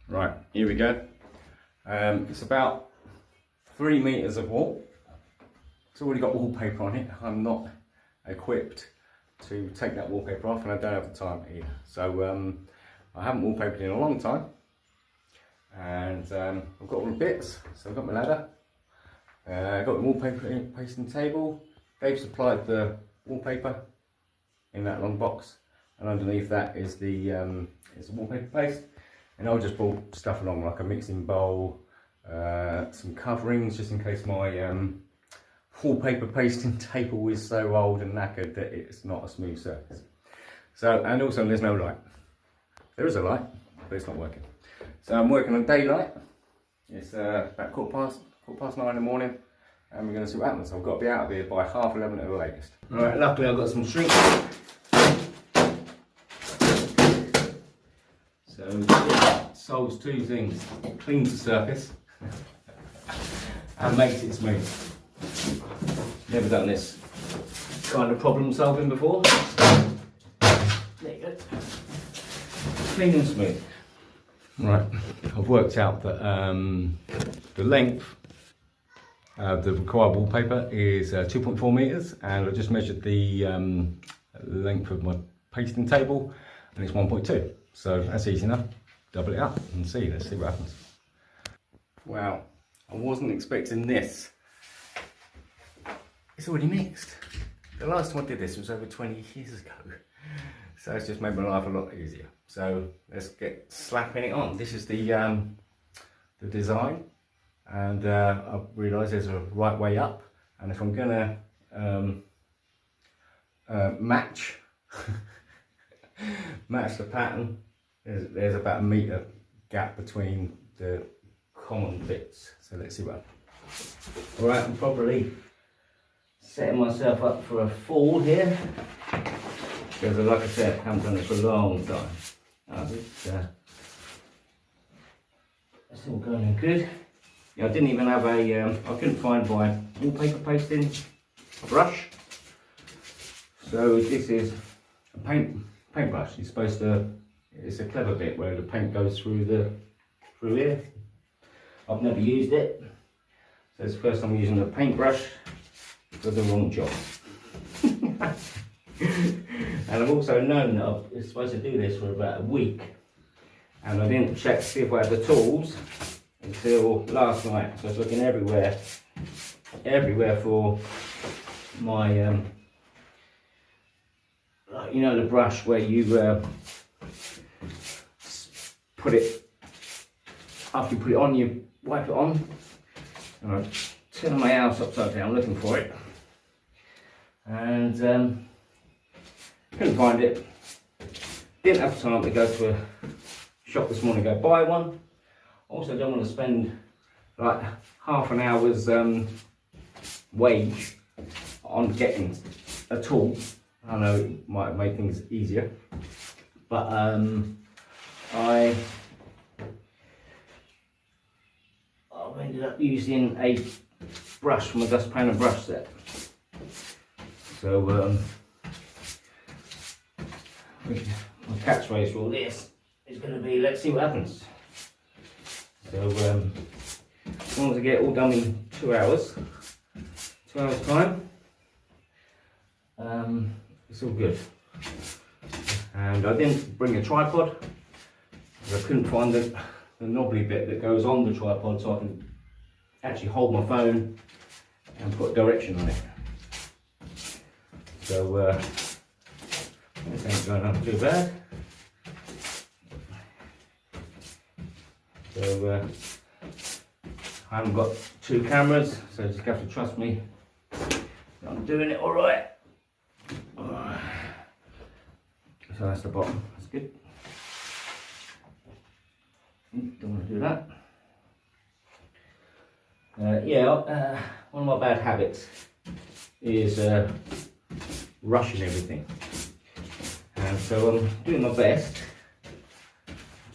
Right, here we go. It's about 3 meters of wall. It's already got wallpaper on it. I'm not equipped to take that wallpaper off, and I don't have the time either. So I haven't wallpapered in a long time, and I've got all the bits. So I've got my ladder, I've got the wallpaper pasting table. They've supplied the wallpaper in that long box, and underneath that is the wallpaper paste. And I just brought stuff along, like a mixing bowl, some coverings, just in case my wallpaper pasting table is so old and knackered that it's not a smooth surface. So, and also there's no light. There is a light, but it's not working. So I'm working on daylight. It's about quarter past 9 in the morning, and we're going to see what happens. I've got to be out of here by 11:30 at the latest. Right, luckily I've got some shrink. So it solves two things: it cleans the surface and makes it smooth. Never done this kind of problem solving before. There you go. Clean and smooth. Right, I've worked out that the length of the required wallpaper is 2.4 meters, and I've just measured the length of my pasting table, and it's 1.2. So that's easy enough. Double it up and see. Let's see what happens. Wow, I wasn't expecting this. It's already mixed. The last time I did this was over 20 years ago. So it's just made my life a lot easier. So let's get slapping it on. This is the design, and I've realised there's a right way up. And if I'm gonna match the pattern, there's about 1 meter gap between the common bits. So let's see what happens. All right, I'm probably setting myself up for a fall here, because like I said, I haven't done this for a long time. It's all going good. Yeah, I didn't even have I couldn't find my wallpaper pasting brush. So this is a paintbrush. It's supposed to, it's a clever bit where the paint goes through here. I've never used it. So it's the first time I'm using a paintbrush for the wrong job. And I've also known that I was supposed to do this for about a week, and I didn't check to see if I had the tools until last night. So I was looking everywhere for my, you know, the brush where you put it, after you put it on, you wipe it on. And I turned my house upside down looking for it, and couldn't find it. Didn't have time to go to a shop this morning to go buy one. Also don't want to spend like half an hour's wage on getting a tool. I know it might have made things easier, but I ended up using a brush from a dust pan and brush set. So my catchphrase for all this is going to be, let's see what happens. So as long as I get it all done in 2 hours time, it's all good. And I didn't bring a tripod because I couldn't find the knobbly bit that goes on the tripod, so I can actually hold my phone and put direction on it. So this ain't going up too bad. So I haven't got 2 cameras, so you just have to trust me that I'm doing it all right. So that's the bottom. That's good. Don't want to do that. One of my bad habits is rushing everything, and so I'm doing my best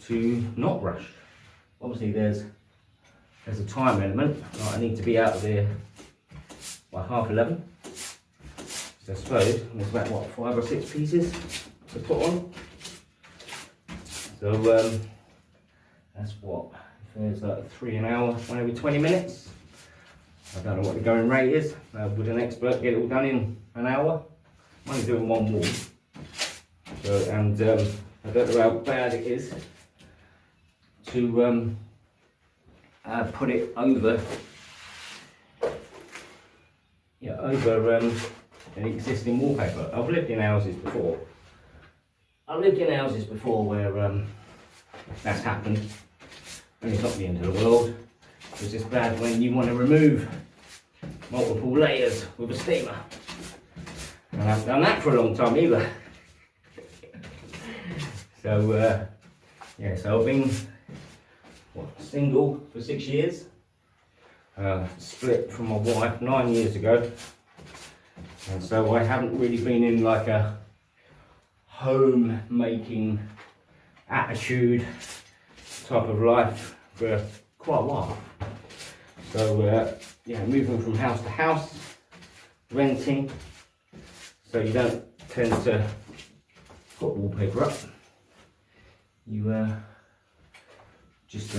to not rush. Obviously there's a time element. Like, I need to be out of there by 11:30. So I suppose there's about what, 5 or 6 pieces to put on. So That's what, if there's like 3 an hour, 1 every 20 minutes. I don't know what the going rate is. Would an expert get it all done in an hour? I'm only doing 1 wall. So, and I don't know how bad it is to put it over, over an existing wallpaper. I've lived in houses before. Where that's happened, and it's not the end of the world. It's just bad when you want to remove multiple layers with a steamer. And I haven't done that for a long time either. So yeah, so I've been single for 6 years. Split from my wife 9 years ago, and so I haven't really been in like a home making attitude type of life for quite a while. So yeah, moving from house to house, renting, so you don't tend to put wallpaper up. You just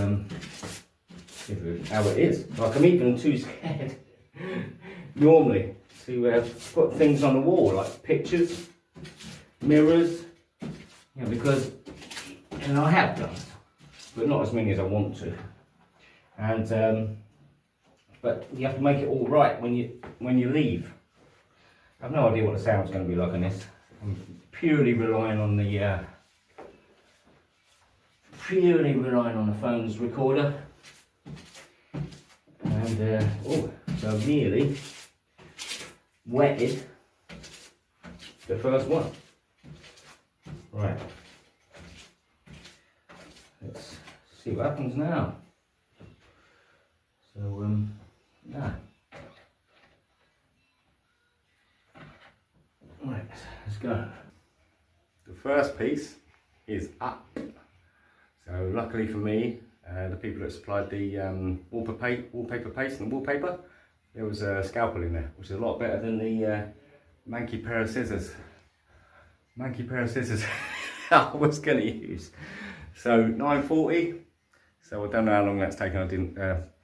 how it is. Like, I'm even too scared normally to put things on the wall, like pictures, mirrors, because, and I have done, but not as many as I want to. And but you have to make it all right when you leave. I have no idea what the sound's going to be like on this. I'm purely relying on the phone's recorder. And oh, so I've nearly wetted the first one. Right. Let's see what happens now. So yeah. Right, let's go. The first piece is up. So luckily for me, the people that supplied the wallpaper paste and wallpaper, there was a scalpel in there, which is a lot better than the manky pair of scissors. I was going to use. So 940. So I don't know how long that's taken. I didn't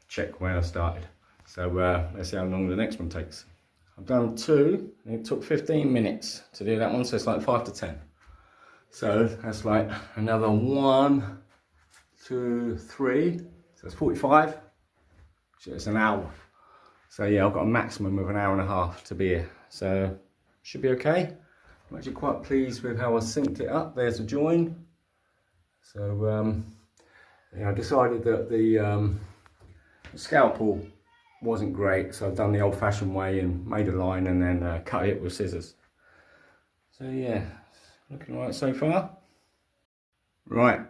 check when I started. So let's see how long the next one takes. I've done 2. And it took 15 minutes to do that one, so it's like 5 to 10. So that's like another 1, 2, 3. So it's 45. So it's an hour. So yeah, I've got a maximum of an hour and a half to be here. So should be okay. I'm actually quite pleased with how I synced it up. There's a join. So yeah, I decided that the scalpel wasn't great, so I've done the old-fashioned way and made a line and then cut it with scissors. So yeah, looking all right so far. Right,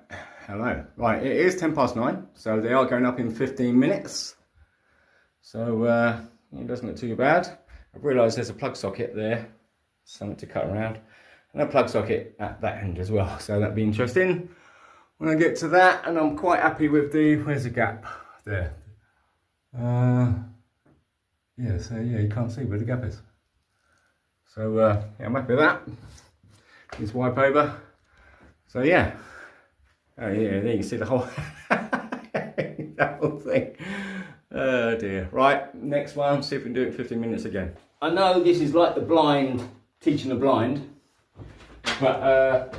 hello. Right, it is 9:10, so they are going up in 15 minutes. So it doesn't look too bad. I've realised there's a plug socket there, something to cut around, and a plug socket at that end as well. So that'll be interesting when I get to that. And I'm quite happy with the, where's the gap there? Yeah, so yeah, you can't see where the gap is. So yeah, I'm happy with that. Just wipe over. So yeah. Oh yeah, there you can see the whole that whole thing. Oh dear. Right, next one, see if we can do it in 15 minutes again. I know this is like the blind, teaching the blind, but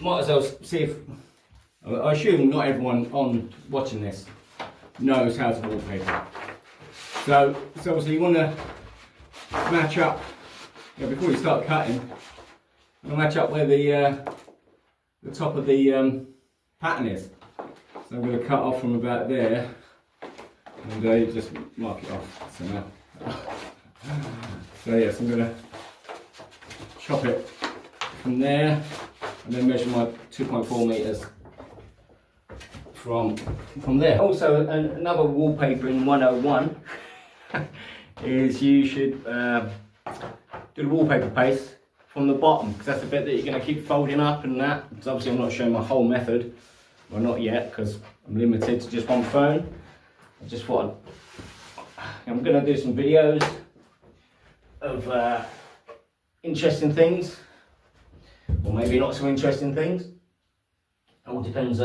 might as well see if, I assume not everyone on watching this knows how to wallpaper. So obviously you want to match up, before you start cutting, you want to match up where the top of the pattern is. So I'm going to cut off from about there, and you just mark it off. So now, so yes, I'm going to chop it from there, and then measure my 2.4 meters from there. Also, another wallpapering 101 is you should do the wallpaper paste from the bottom, because that's the bit that you're going to keep folding up and that. So obviously I'm not showing my whole method, well not yet, because I'm limited to just one phone. I just thought I'm going to do some videos of interesting things, or maybe not so interesting things. It all depends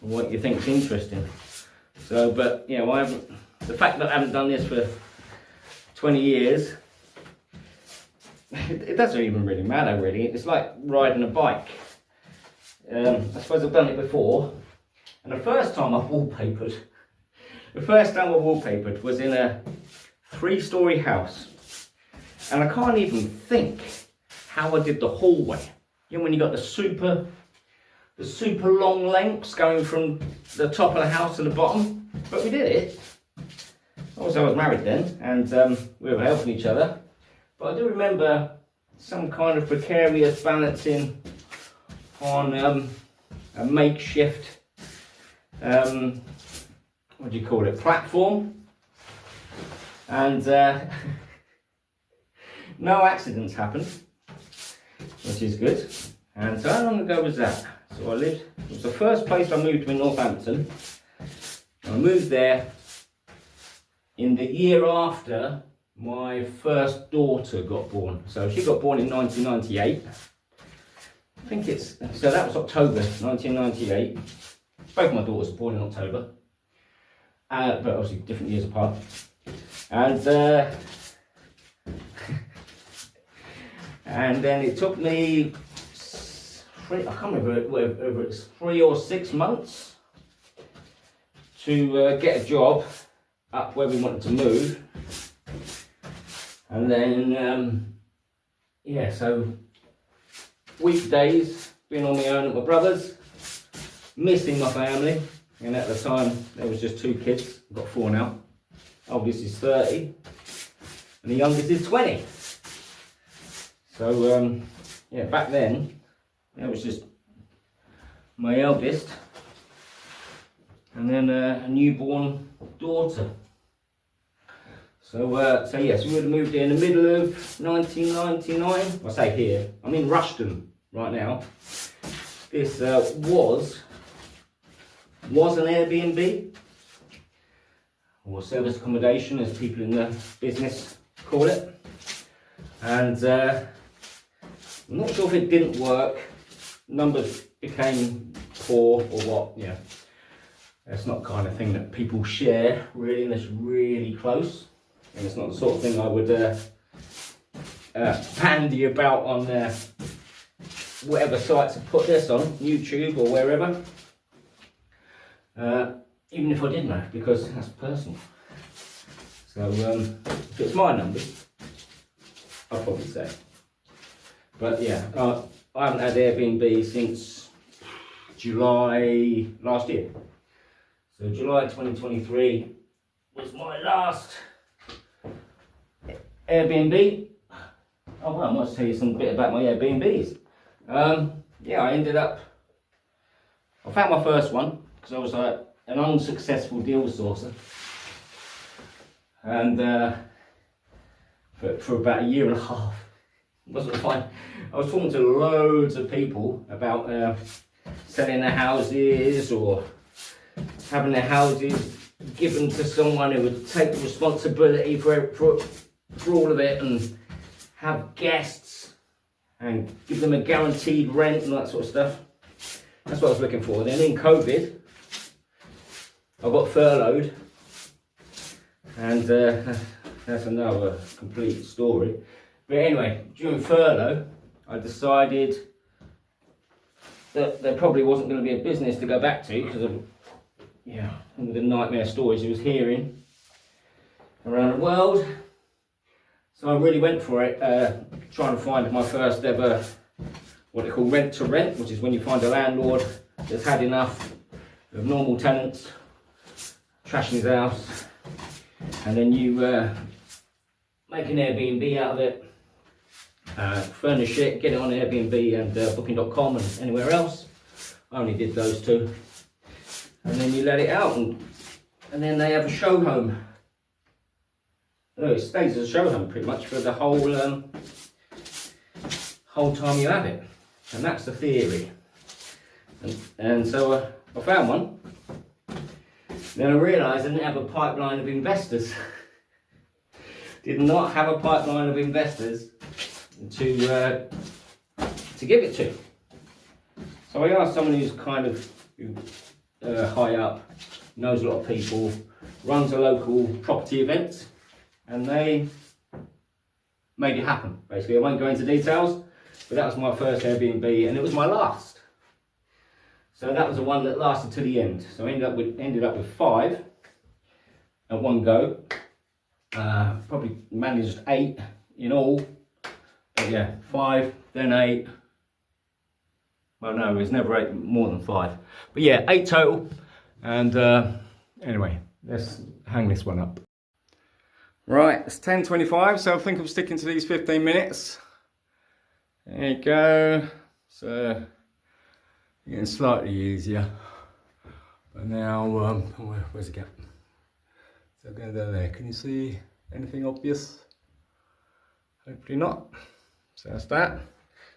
what you think's interesting. So, but you know, the fact that I haven't done this for 20 years, it doesn't even really matter really. It's like riding a bike. I suppose I've done it before, and the first time I wallpapered was in a 3-story house, and I can't even think how I did the hallway. You know, when you got the super long lengths going from the top of the house to the bottom, but we did it. Also, I was married then, and we were helping each other. But I do remember some kind of precarious balancing on a makeshift, what do you call it, platform. And no accidents happened, which is good. And so how long ago was that? So it was the first place I moved to in Northampton. I moved there in the year after my first daughter got born. So she got born in 1998. I think so that was October 1998. Both my daughters were born in October. But obviously different years apart. And and then it took me, I can't remember whether it's 3 or 6 months to get a job up where we wanted to move. And then, yeah, so weekdays, being on my own at my brother's, missing my family. And at the time, there was just 2 kids. I've got 4 now. Oldest is 30, and the youngest is 20. So, yeah, back then, it was just my eldest, and then a newborn daughter. So, so yes, we would have moved here in the middle of 1999. I say here, I'm in Rushden right now. This was an Airbnb, or service accommodation as people in the business call it. And I'm not sure if it didn't work, numbers became poor or what, yeah. That's not the kind of thing that people share really unless you're really close. And it's not the sort of thing I would bandy about on whatever sites have put this on, YouTube or wherever. Even if I did know, because that's personal. So if it's my numbers, I'd probably say. But yeah, I haven't had Airbnb since July last year. So July 2023 was my last Airbnb. Oh well, I must tell you some bit about my Airbnbs. Yeah, I found my first one because I was an unsuccessful deal sourcer, and for about 1.5 years, wasn't fine. I was talking to loads of people about selling their houses or having their houses given to someone who would take responsibility for all of it and have guests and give them a guaranteed rent and that sort of stuff. That's what I was looking for. Then in COVID, I got furloughed, and that's another complete story. But anyway, during furlough, I decided that there probably wasn't going to be a business to go back to because of, yeah, the nightmare stories he was hearing around the world. So I really went for it, trying to find my first ever, what they call rent to rent, which is when you find a landlord that's had enough of normal tenants trashing his house, and then you make an Airbnb out of it, furnish it, get it on Airbnb and booking.com and anywhere else. I only did those 2. And then you let it out, and then they have a show home. No, it stays as a show home pretty much for the whole time you have it. And that's the theory. And so I found one. Then I realised I didn't have a pipeline of investors. Did not have a pipeline of investors to give it to. So I asked someone who high up, knows a lot of people, runs a local property event, and they made it happen, basically. I won't go into details, but that was my first Airbnb, and it was my last. So that was the one that lasted to the end. So I ended up with 5 at one go. Probably managed 8 in all. But yeah, 5, then 8. Well, no, it was never 8, more than 5. But yeah, 8 total. And anyway, let's hang this one up. Right, it's 10:25, so I think I'm sticking to these 15 minutes. There you go. So getting slightly easier. But now, where's the gap? So I'm going down there. Can you see anything obvious? Hopefully not. So that's that.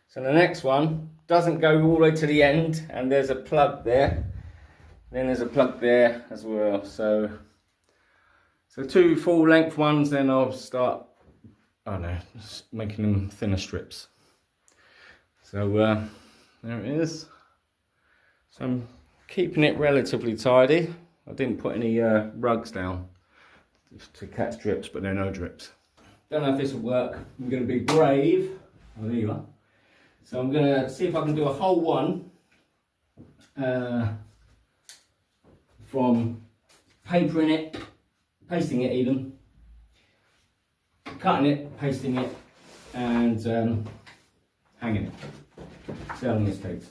So the next one doesn't go all the way to the end, and there's a plug there. Then there's a plug there as well. So 2 full length ones, then I'll start, I don't know, just making them thinner strips. So there it is. So I'm keeping it relatively tidy. I didn't put any rugs down to catch drips, but there are no drips. Don't know if this will work. I'm going to be brave. Oh, there you are. So I'm going to see if I can do a whole one from papering it, pasting it even, cutting it, pasting it, and hanging it. See how long this takes.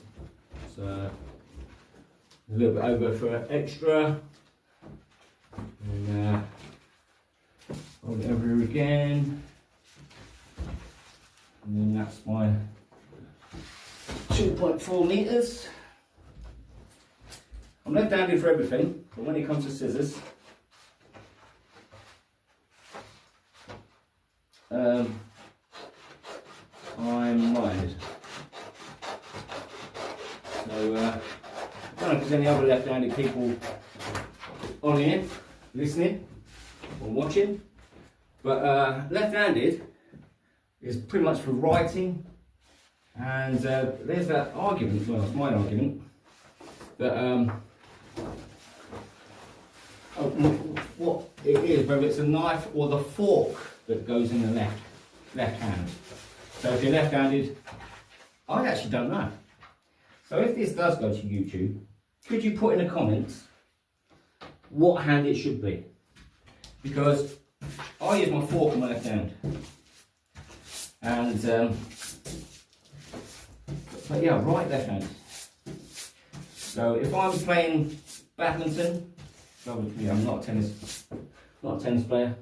So a little bit over for extra, and roll it over again, and then that's my 2.4 meters. I'm left-handed for everything, but when it comes to scissors, I'm right-handed. So I don't know if there's any other left-handed people on here listening or watching, but left-handed is pretty much for writing, and there's that argument, well, it's my argument, that what it is, whether it's a knife or the fork that goes in the left hand. So if you're left-handed, I actually don't know. So if this does go to YouTube, could you put in the comments what hand it should be? Because I use my fork in my left hand. And, but yeah, right left hand. So if I'm playing badminton, obviously I'm not a tennis player,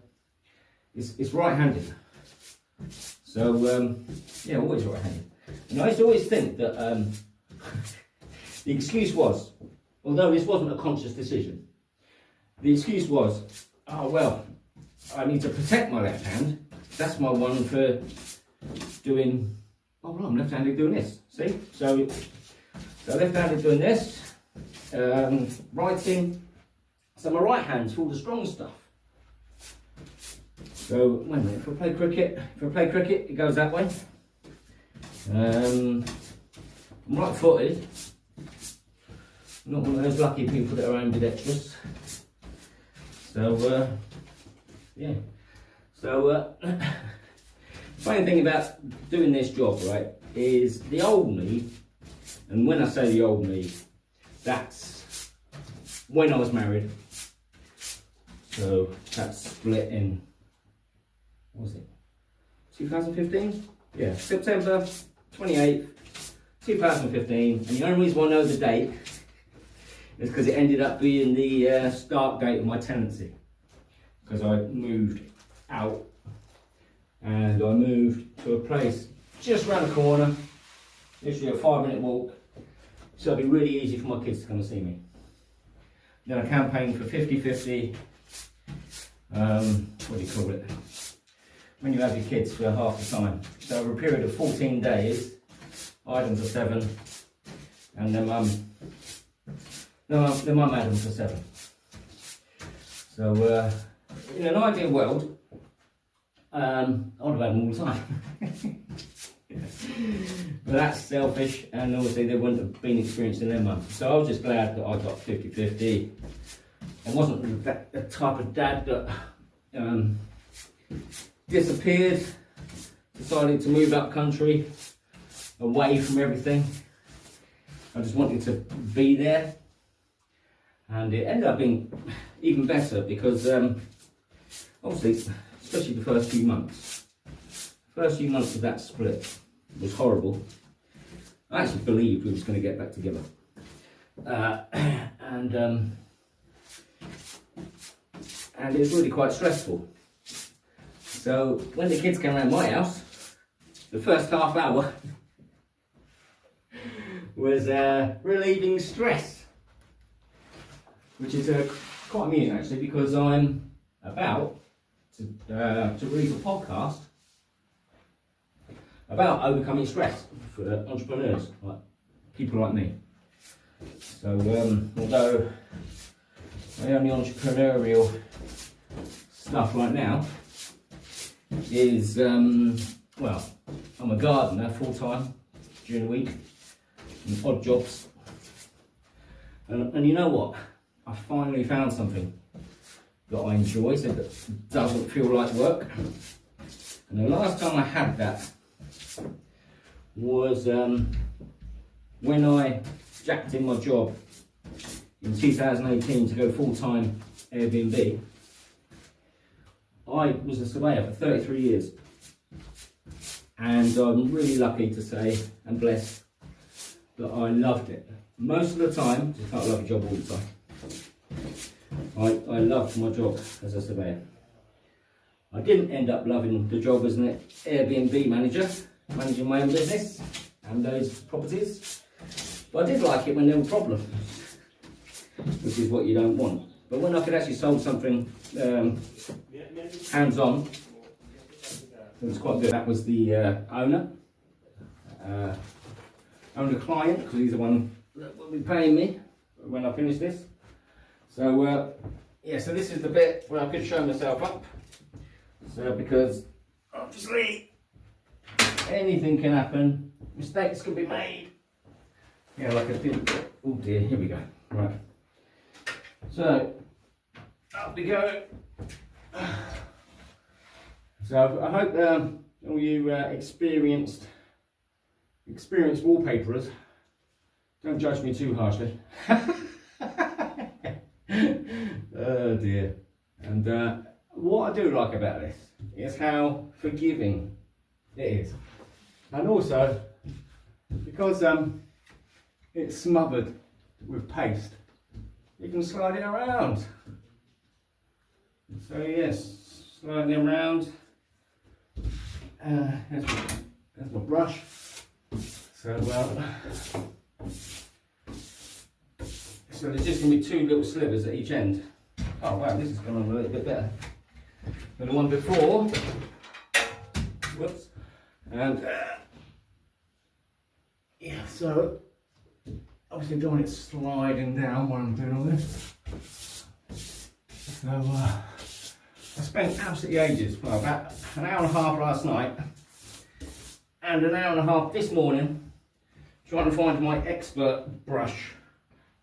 it's right-handed. So yeah, always right-handed. And I used to always think that the excuse was, although this wasn't a conscious decision, the excuse was, oh well, I need to protect my left hand. That's my one for doing, oh well, I'm left-handed doing this, see? So left-handed doing this, writing, so my right hand's for all the strong stuff. So, wait a minute, if I play cricket, it goes that way. I'm right-footed. Not one of those lucky people that are ambidextrous. So, yeah. So, funny thing about doing this job, right, is the old me, and when I say the old me, that's when I was married. So that's split in, what was it, 2015? Yeah, September 28th, 2015. And the only reason why I know the date is because it ended up being the start date of my tenancy. Because I moved out and I moved to a place just around the corner, literally a 5-minute walk. So it'd be really easy for my kids to come and see me. Then I campaigned for 50-50, what do you call it? When you have your kids for half the time. So over a period of 14 days, I had them for 7, and their mum had them for 7. So in an ideal world, I would have had them all the time. But that's selfish, and obviously they wouldn't have been experienced in their mum. So I was just glad that I got 50-50. I wasn't the type of dad that disappeared, decided to move up country, away from everything. I just wanted to be there, and it ended up being even better because obviously, especially the first few months of that split was horrible. I actually believed we was going to get back together, and it was really quite stressful. So when the kids came around my house, the first half hour was relieving stress, which is quite amusing actually, because I'm about to release a podcast about overcoming stress for entrepreneurs, like people like me. So although my only entrepreneurial stuff right now is well, I'm a gardener full time during the week, and odd jobs, and you know what, I finally found something that I enjoy, so that doesn't feel like work. And the last time I had that was when I jacked in my job in 2018 to go full-time Airbnb. I was a surveyor for 33 years, and I'm really lucky to say and blessed that I loved it. Most of the time, you can't love a job all the time. I loved my job as a surveyor. I didn't end up loving the job as an Airbnb manager, managing my own business and those properties, but I did like it when there were problems, which is what you don't want. But when I could actually solve something hands-on, it was quite good. That was the owner client, because he's the one that will be paying me when I finish this. So yeah, so this is the bit where I could show myself up. So because obviously anything can happen, mistakes can be made. Yeah, like I did. Oh dear, here we go. Right. So up we go. So I hope all you experienced wallpaperers don't judge me too harshly. Oh dear. And what I do like about this is how forgiving it is, and also because it's smothered with paste, you can slide it around. So yes, sliding it around. That's my brush. So so there's just going to be two little slivers at each end. Oh wow, this is going on a little bit better than the one before. Whoops. And yeah, so obviously don't want it sliding down while I'm doing all this. So I spent absolutely ages, well, about an hour and a half last night and an hour and a half this morning trying to find my expert brush.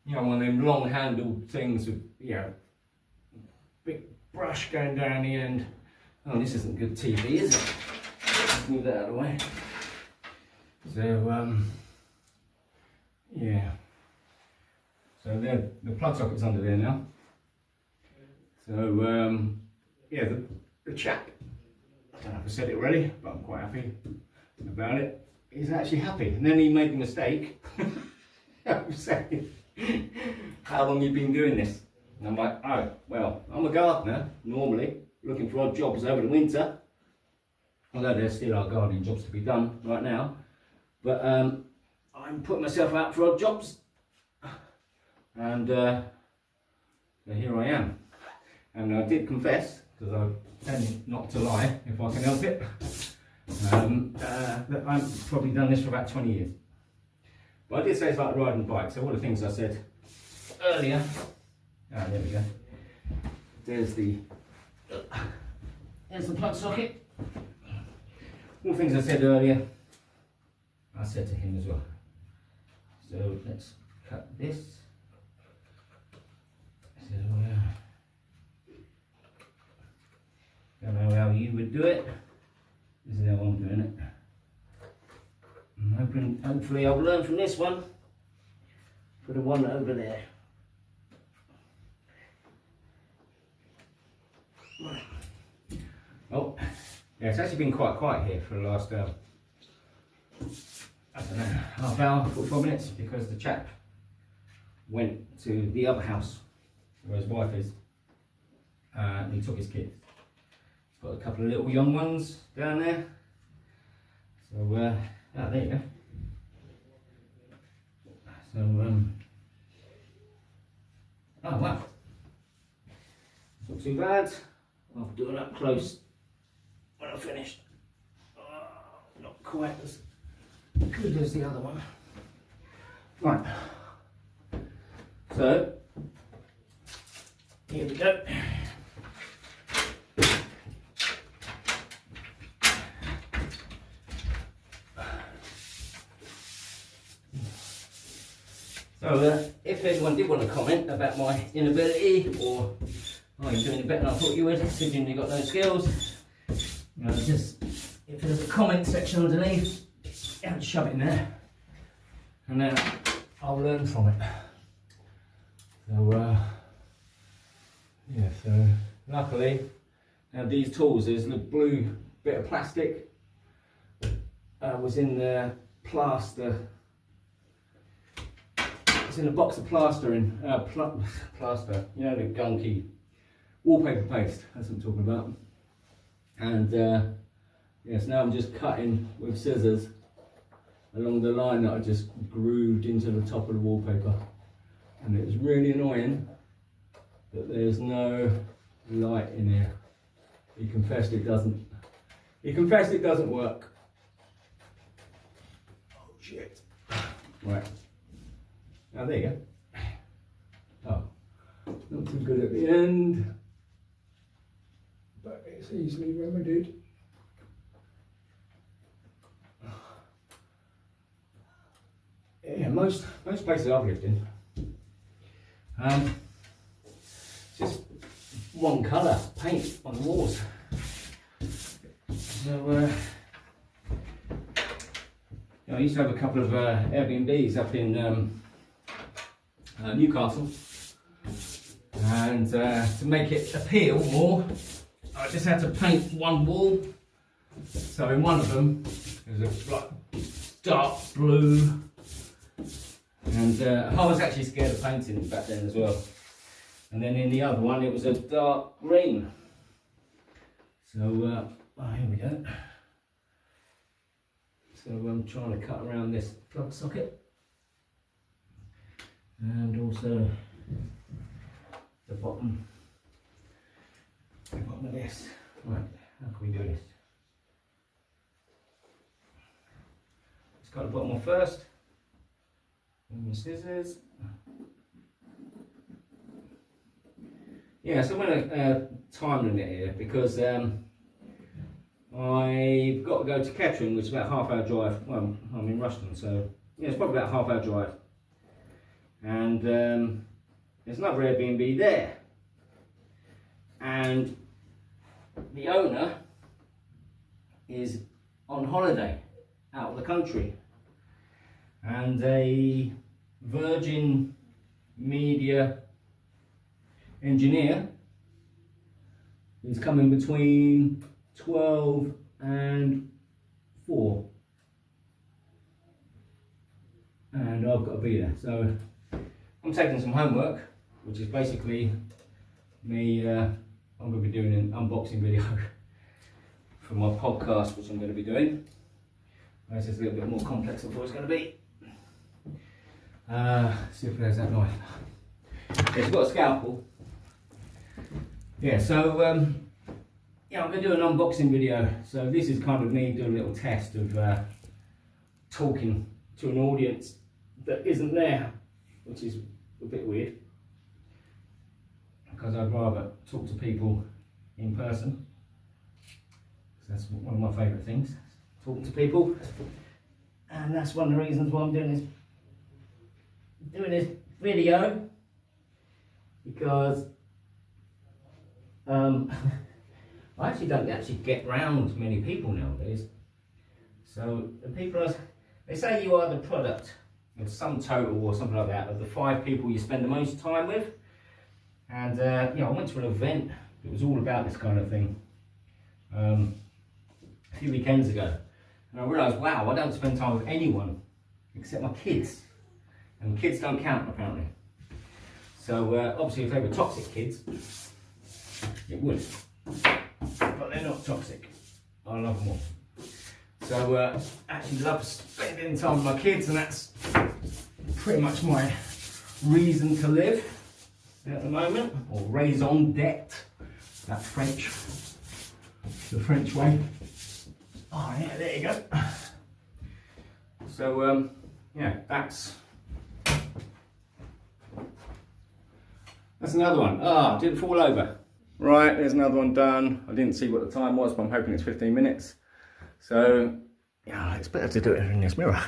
You know, one of them long handled things with, you know, big brush going down the end. Oh, this isn't good TV, is it? Let's move that out of the way. So, yeah. So there, the plug socket's under there now. So, yeah, the chap, I don't know if I said it already, but I'm quite happy about it. He's actually happy. And then he made the mistake of saying, how long have you been doing this? And I'm like, oh, well, I'm a gardener, normally, looking for odd jobs over the winter. Although there still are gardening jobs to be done right now. But I'm putting myself out for odd jobs. And so here I am. And I did confess, because I tend not to lie if I can help it, that I've probably done this for about 20 years. But I did say it's like riding a bike, so all the things I said earlier, there we go. There's the plug socket. All the things I said earlier I said to him as well. So let's cut this. I said, oh yeah. Don't know how you would do it. This is how I'm doing it. I'm hoping, hopefully I'll learn from this one for the one over there. Oh, yeah, it's actually been quite quiet here for the last, I don't know, half hour, 45 minutes, because the chap went to the other house where his wife is, and he took his kids. He's got a couple of little young ones down there. So, oh, there you go. So, oh wow, not too bad. I'll do it up close when I've finished. Oh, not quite as good as the other one. Right, so here we go. So if anyone did want to comment about my inability, or oh, you're doing it better than I thought you would, considering you've got no skills, you know, just if there's a comment section underneath, yeah, just shove it in there, and then I'll learn from it. So yeah, so luckily now these tools, there's the blue bit of plastic was in the plaster. It's in a box of plastering, plaster, you know, the gunky wallpaper paste, that's what I'm talking about. And yes, now I'm just cutting with scissors along the line that I just grooved into the top of the wallpaper. And it was really annoying that there's no light in here. He confessed it doesn't. He confessed it doesn't work. Oh shit. Right. Now there you go. Oh, not too good at the end, but it's easily remedied. Yeah, most places I've lived in, just one colour paint on the walls. So I used to have a couple of Airbnbs up in Newcastle, and to make it appeal more, I just had to paint one wall. So in one of them there's a like dark blue, and I was actually scared of painting back then as well. And then in the other one it was a dark green. So oh, here we go. So I'm trying to cut around this plug socket. And also the bottom of this. Right, how can we do this? Let's cut the bottom off first. And the scissors. Yeah, so I'm going to time limit here because I've got to go to Kettering, which is about a half-hour drive. Well, I'm in Rushton, so yeah, it's probably about a half-hour drive. And there's another Airbnb there, and the owner is on holiday out of the country, and a Virgin Media engineer is coming between 12 and 4, and I've got to be there. So I'm taking some homework, which is basically me, I'm going to be doing an unboxing video for my podcast, which I'm going to be doing. This is a little bit more complex than I thought it was going to be. See if there's that knife. Yeah, it's got a scalpel. Yeah, so yeah, I'm going to do an unboxing video. So this is kind of me doing a little test of talking to an audience that isn't there, which is a bit weird, because I'd rather talk to people in person. That's one of my favourite things, talking to people. And that's one of the reasons why I'm doing this video, because I actually don't get round many people nowadays. So the people they say you are the product of some total or something like that of the 5 people you spend the most time with. And yeah, I went to an event that was all about this kind of thing a few weekends ago, and I realised, wow, I don't spend time with anyone except my kids, and kids don't count apparently. So obviously if they were toxic kids, it would, but they're not toxic. I love them all. So I actually love spending time with my kids, and that's pretty much my reason to live at the moment, or raison d'etre, that French, the French way. Oh yeah, there you go. So yeah, that's another one. Ah, didn't fall over. Right, there's another one done. I didn't see what the time was, but I'm hoping it's 15 minutes. So yeah, it's better to do it in this mirror.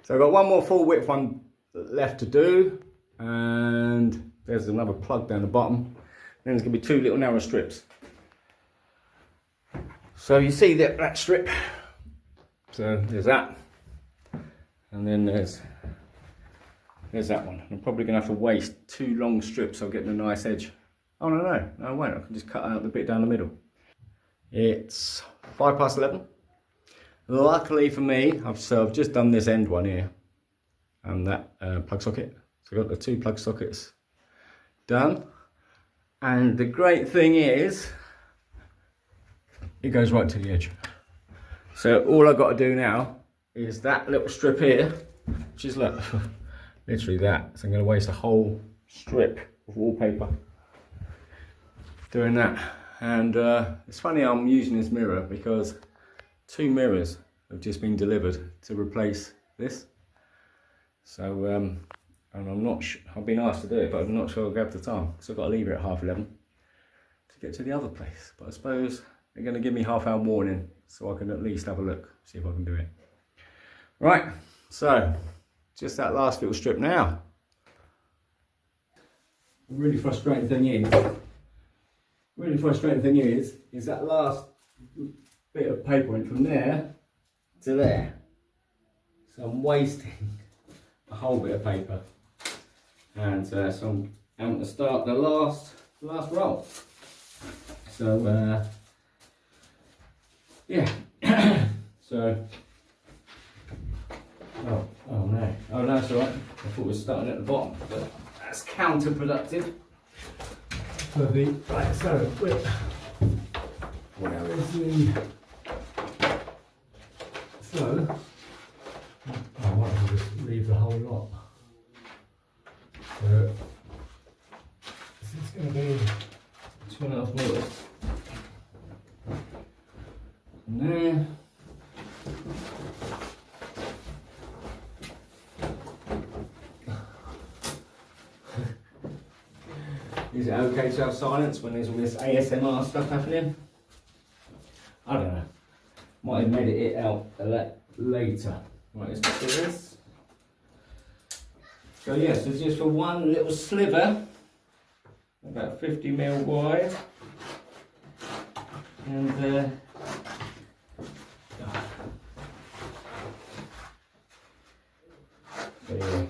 So I've got one more full width one left to do, and there's another plug down the bottom. Then there's going to be 2 little narrow strips. So you see that strip. So there's that, and then there's that one. I'm probably going to have to waste 2 long strips so I'm getting a nice edge. Oh no, I won't. I can just cut out the bit down the middle. It's 11:05. Luckily for me, I've just done this end one here and that plug socket. So I've got the 2 plug sockets done. And the great thing is, it goes right to the edge. So all I've got to do now is that little strip here, which is look, literally that. So I'm going to waste a whole strip of wallpaper doing that. And it's funny I'm using this mirror because 2 mirrors have just been delivered to replace this. So and I'm not I've been asked to do it, but I'm not sure I'll have the time. So I've got to leave it at 11:30 to get to the other place. But I suppose they're going to give me half-hour warning so I can at least have a look, see if I can do it. Right, so just that last little strip now. The really frustrating thing is that last bit of paper went from there to there. So I'm wasting a whole bit of paper. And so I'm going to start the last roll. So yeah. So oh no, it's alright. I thought we were starting at the bottom, but that's counterproductive. Right, so where is the I might as well just leave the whole lot. So this is going to be 2.5 metres. And there. Is it okay to have silence when there's all this ASMR stuff happening? I don't know. Might have made it out later. Right, let's do this. So yes, it's just for one little sliver, about 50mm wide. And there you go.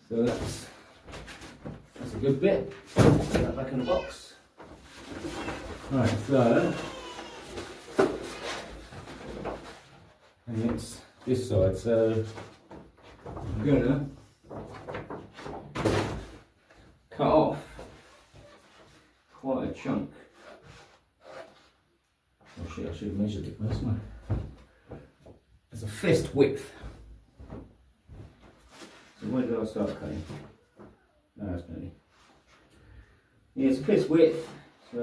So that's a good bit. Put that back in the box. Right, so and it's this side. So I'm gonna cut off quite a chunk. Oh shit! I should have measured it first, no. It's a fist width. So where did I start cutting? No, that's nearly. Yeah, it's a fist width. So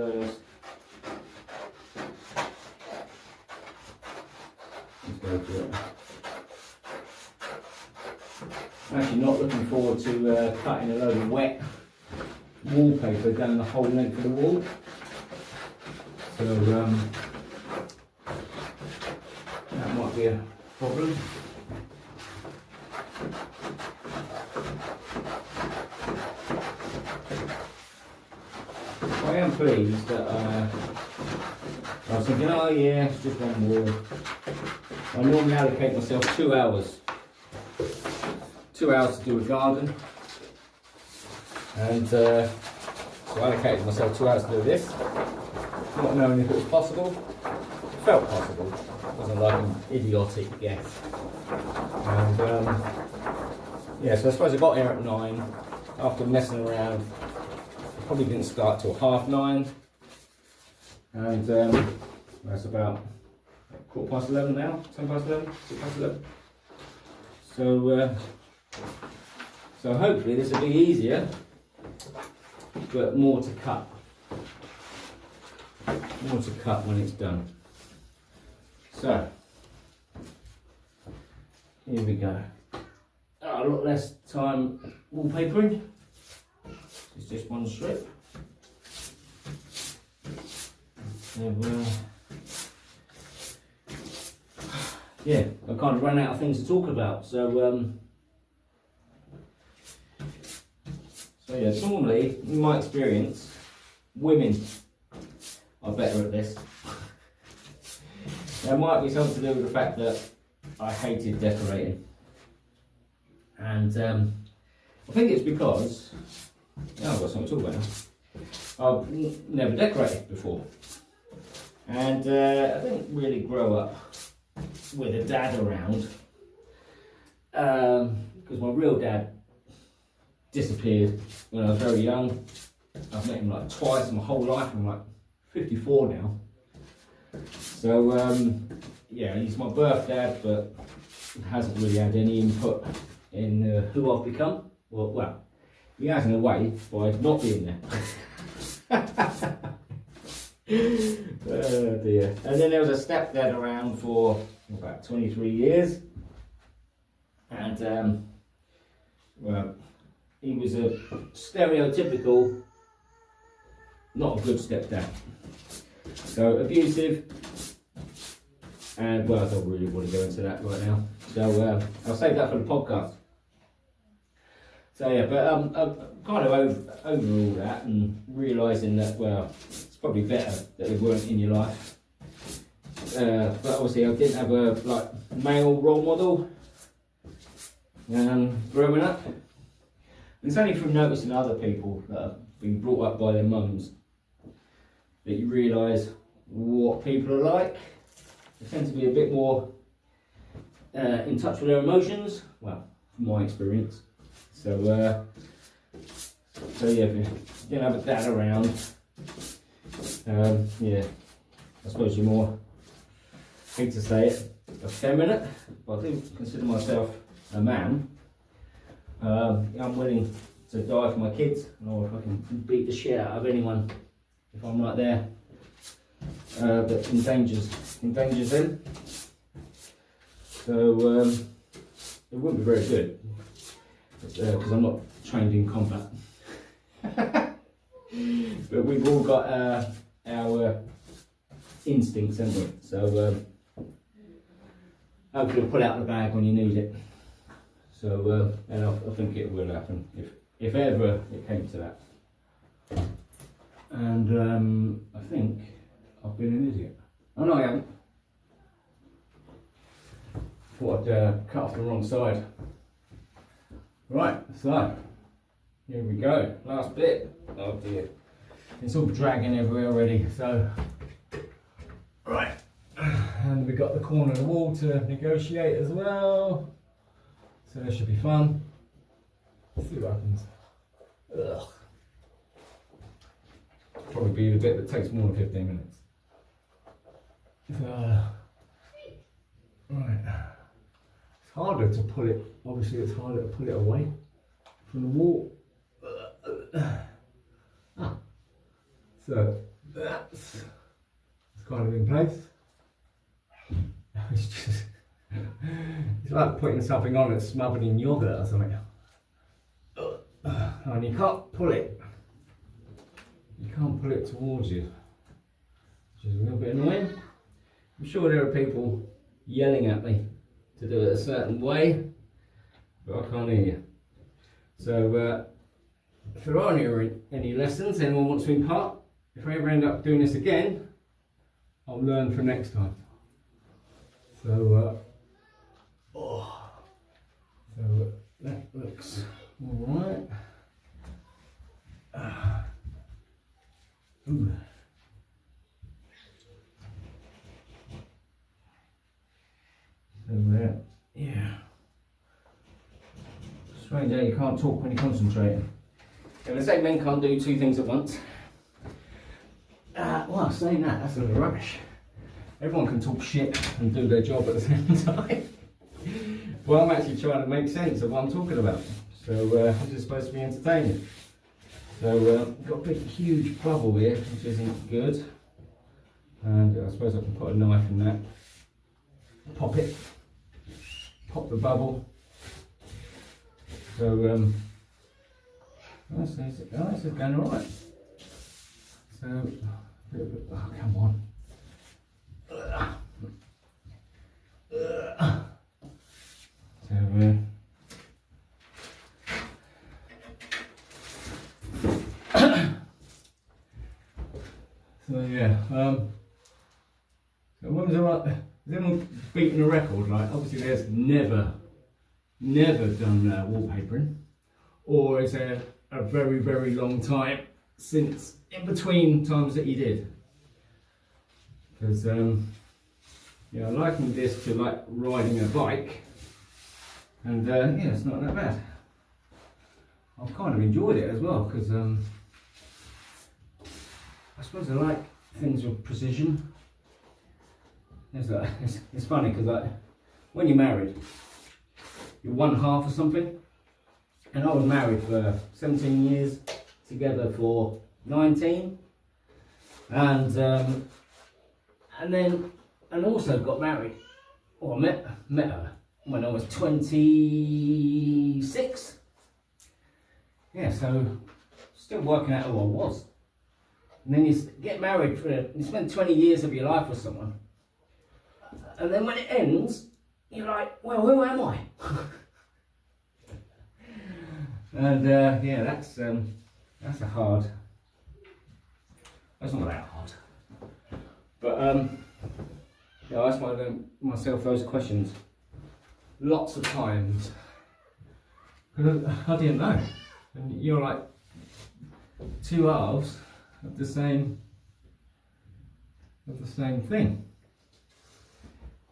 let's go for it. I'm actually not looking forward to cutting a load of wet wallpaper down the whole length of the wall. So be a problem. I am pleased that I was thinking, oh yeah, it's just one wall. I normally allocate myself 2 hours. 2 hours to do a garden. And so I allocated myself 2 hours to do this. Not knowing if it was possible. It felt possible. It wasn't like an idiotic guess. And yeah, so I suppose I got here at 9. After messing around, I probably didn't start till 9:30. And that's about 11:15 now, 11:10, 11:15. So hopefully this will be easier, but more to cut. More to cut when it's done. So here we go. A lot less time wallpapering. It's just one strip. Yeah, I kind of ran out of things to talk about. So yeah, normally, in my experience, women are better at this. There might be something to do with the fact that I hated decorating. And I think it's because, I've got something to talk about now. I've never decorated before. And I didn't really grow up with a dad around. Because my real dad disappeared when I was very young. I've met him like twice in my whole life. I'm like 54 now. So yeah, he's my birth dad, but hasn't really had any input in who I've become. Well, he has in a way by not being there. Oh dear. And then there was a stepdad around for about 23 years. And well, he was a stereotypical, not a good stepdad. So abusive, and well, I don't really want to go into that right now. So I'll save that for the podcast. So yeah, but I'm kind of over all that and realising that, well, it's probably better that they weren't in your life. But obviously I didn't have a male role model growing up. And it's only from noticing other people that have been brought up by their mums that you realise what people are like. They tend to be a bit more in touch with their emotions, well, from my experience. So yeah, if you didn't have a dad around, yeah, I suppose you're more, I hate to say it, effeminate, but I do consider myself a man. I'm willing to die for my kids, or if I can beat the shit out of anyone if I'm right there that endangers them. So it wouldn't be very good because I'm not trained in combat. But we've all got our instincts, haven't we? So hopefully it'll pull out the bag when you need it. So and I think it will happen if ever it came to that. And I think I've been an idiot. Oh no, I haven't. Thought I'd cut off the wrong side. Right, so here we go. Last bit. Oh dear, it's all dragging everywhere already. So right, and we got the corner of the wall to negotiate as well. So this should be fun. Let's see what happens. Ugh. Probably be the bit that takes more than 15 minutes. Right. It's harder to pull it, obviously it's harder to pull it away from the wall. So that's kind of in place. It's just, it's like putting something on that's smothered in yogurt or something. And you can't pull it. You can't pull it towards you, which is a little bit annoying. I'm sure there are people yelling at me to do it a certain way, but I can't hear you. So if there are any lessons anyone wants to impart, if I ever end up doing this again, I'll learn for next time. So, so that looks all right. Ooh. So yeah. Strange how you can't talk when you're concentrating. Yeah, they say men can't do two things at once. Well, saying that, that's a little rubbish. Everyone can talk shit and do their job at the same time. Well, I'm actually trying to make sense of what I'm talking about. So this is supposed to be entertaining. So got a big huge bubble here, which isn't good. And I suppose I can put a knife in that. Pop it. Pop the bubble. So this is going alright. So oh, come on. So yeah, so when was I, has anyone beaten a record? Like, obviously there's never done wallpapering, or is there a very, very long time since in between times that you did? Because yeah, I liken this to like riding a bike, and yeah, it's not that bad. I've kind of enjoyed it as well, because I suppose I like things with precision. It's funny because like when you're married, you're one half of something, and I was married for 17 years, together for 19, and also got married, or met her when I was 26. Yeah, so still working out who I was. And then you get married you spend 20 years of your life with someone, and then when it ends, you're like, well, who am I? And yeah, that's a hard. That's not that hard. But yeah, I ask myself those questions lots of times, because I didn't know. And you're like two halves of the same thing.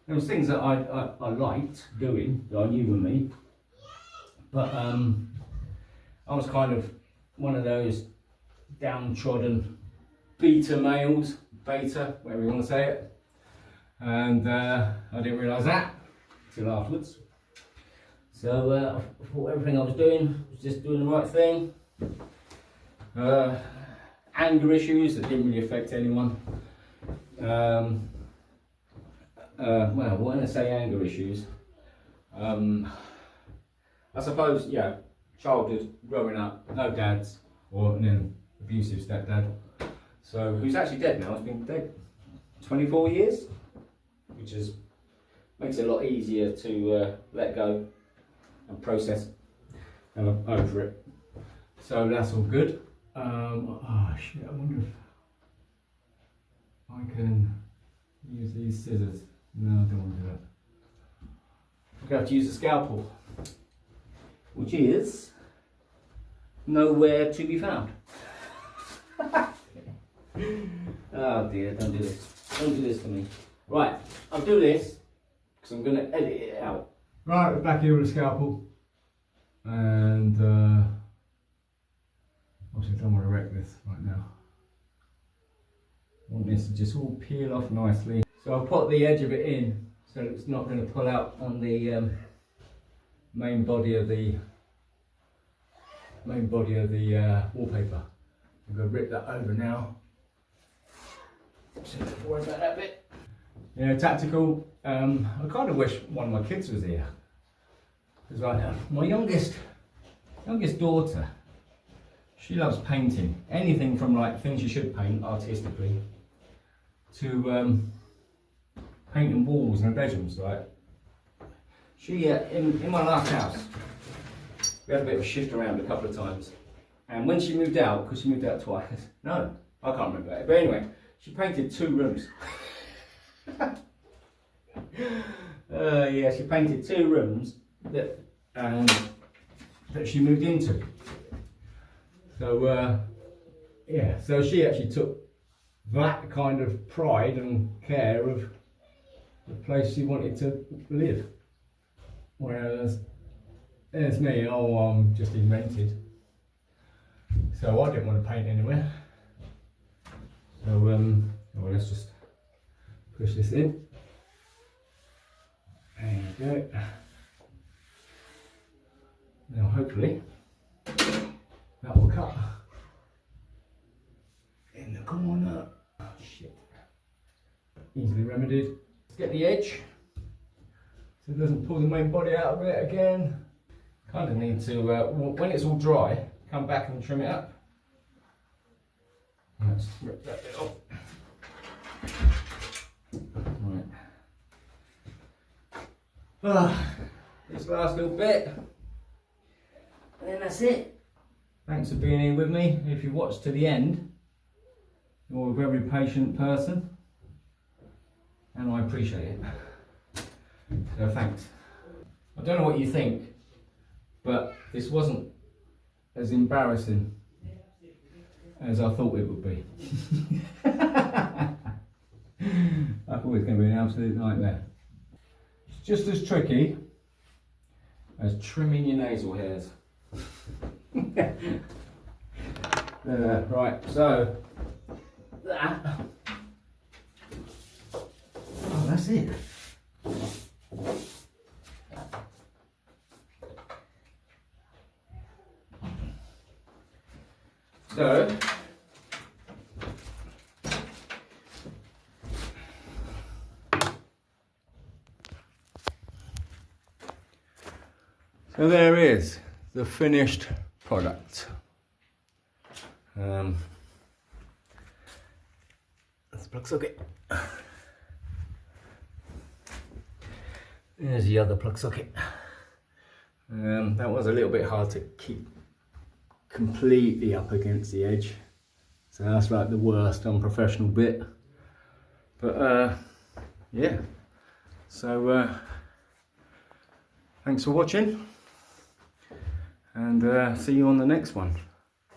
There was things that I liked doing that I knew were me, but I was kind of one of those downtrodden beta males, whatever you want to say it, and I didn't realise that till afterwards. So I thought everything I was doing was just doing the right thing. Anger issues that didn't really affect anyone. Well, when I say anger issues, I suppose, yeah, childhood, growing up, no dads, or an abusive stepdad. So, who's actually dead now, he's been dead 24 years, which makes it a lot easier to let go and process, and I'm over it. So that's all good. Oh shit, I wonder if I can use these scissors. No, I don't want to do that. I'm going to have to use a scalpel, which is nowhere to be found. Oh dear, don't do this. Don't do this to me. Right, I'll do this because I'm going to edit it out. Right, we're back here with a scalpel, and obviously I don't want to wreck this right now. I want this to just all peel off nicely. So I'll put the edge of it in so it's not going to pull out on the main body of the wallpaper. I'm going to rip that over now. So don't worry about that bit. Yeah, tactical. I kind of wish one of my kids was here, because right now my youngest daughter, she loves painting. Anything from like things you should paint artistically to painting walls in the bedrooms, right? She, in my last house, we had a bit of a shift around a couple of times. And when she moved out, because she moved out twice, no, I can't remember that. But anyway, she painted 2 rooms. Yeah, she painted 2 rooms that she moved into. So, yeah, so she actually took that kind of pride and care of the place she wanted to live. Whereas there's me, oh, I'm just in rented. So I didn't want to paint anywhere. So, well, let's just push this in. There you go. Now hopefully that will cut in the corner. Oh shit. Easily remedied. Let's get the edge so it doesn't pull the main body out of it again. Kind of need to, when it's all dry, come back and trim it up. Let's rip that bit off. Right. This last little bit, and then that's it. Thanks for being here with me. If you watched to the end, you're a very patient person, and I appreciate it. So thanks. I don't know what you think, but this wasn't as embarrassing as I thought it would be. I thought it was going to be an absolute nightmare. It's just as tricky as trimming your nasal hairs. Right, so that. Oh, that's it. So there is the finished product. That's the plug socket. There's the other plug socket. That was a little bit hard to keep completely up against the edge. So that's like the worst unprofessional bit. But yeah. So thanks for watching. And see you on the next one.